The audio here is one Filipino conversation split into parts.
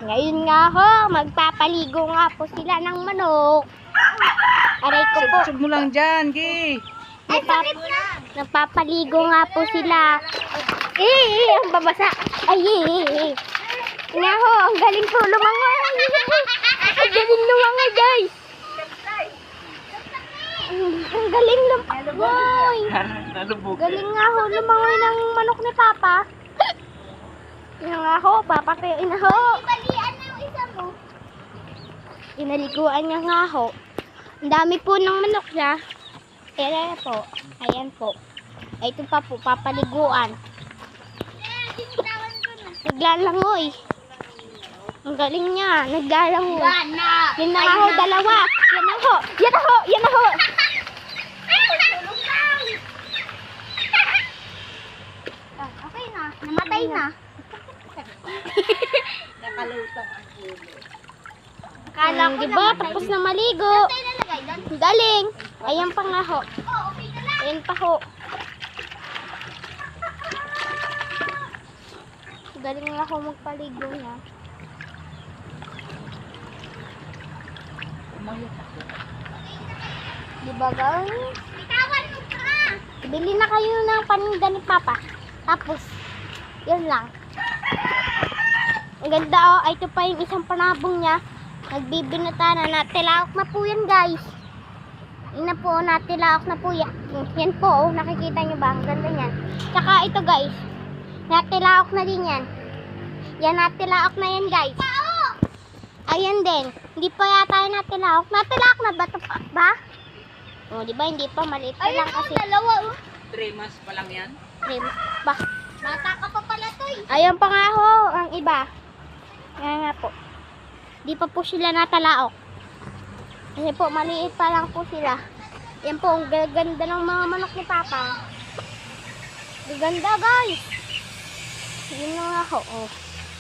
Ngayon nga ho, magpapaligo nga po sila ng manok. Aray ko po. Sub mo lang dyan, Gi. Nagpapaligo nga po sila. Ang babasa. Ay, nga ho, ang galing po lumangoy. Ang galing lumangoy, guys. Ang galing lumangoy. Galing nga ho, lumangoy ng manok ni Papa. Yan nga ho, papakaiin na ho. Ibalian na yung isa mo. Inaliguan niya nga ho. Ang dami po ng manok niya. Ayan po. Ayan po. Ay, ito pa po, papaliguan. Naglalangoy. Ang galing niya. Naglalangoy. Yan na nga ho, dalawa. Yan na ho. Yan na ho. Yan na ho. Okay na. Namatay na. Nakalusong ang ulo. Akala ko diba, tapos na maligo. Galing. Ayan pa nga ho. Ayan pa ho. Galing nga ho magpaligo niya. Diba galing? Bili na kayo ng paninda ni Papa. Tapos, yun lang. Ang ganda oh. Ay, ito pa yung isang panabong niya. Nagbibinata na. Natilaok na po yan, guys. Yun na po, natilaok na po yan. Yan po, oh. Nakikita nyo ba? Ang ganda yan. Tsaka ito, guys. Natilaok na din yan. Yan, natilaok na yan, guys. Ayan din. Hindi pa yata yung natilaok. Natilaok na ba ito ba? O, di ba? Hindi pa. Maliit pa lang kasi. Dalawa, oh. 3 months pa lang yan. Ba? Bata ka pa pala to eh. Ayan pa nga ho, ang iba. Ayan nga po. Di pa po sila natalaok. Kasi po, maliit pa lang po sila. Yan po, ang ganda ng mga manok ni Papa. Gaganda, guys. Yun na nga ho, oh.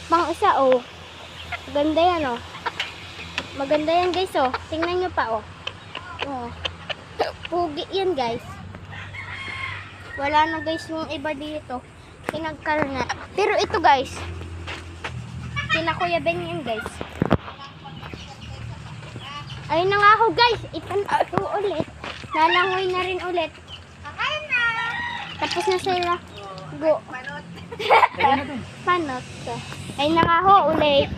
Pang isa, oh. Maganda yan, oh. Maganda yan, guys, oh. Tingnan nyo pa, oh. Oh. Pugi yan, guys. Wala na, guys, yung iba dito. Pinagkaroon na. Pero ito, guys. Kinakuya Ben yan, guys. Ayun na nga ako, guys. Ito ulit. Lalangoy na rin ulit. Kakain na. Tapos na sila. Go. Panot. Ayun na nga ako, ulit.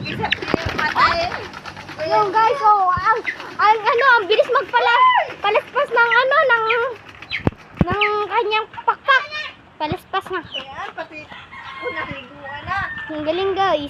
Yung guys, oh. Ang bilis palaspas ng ng kanyang pakpak. Palaspas na. Kaya pati unang liguan na. Ang galing, guys.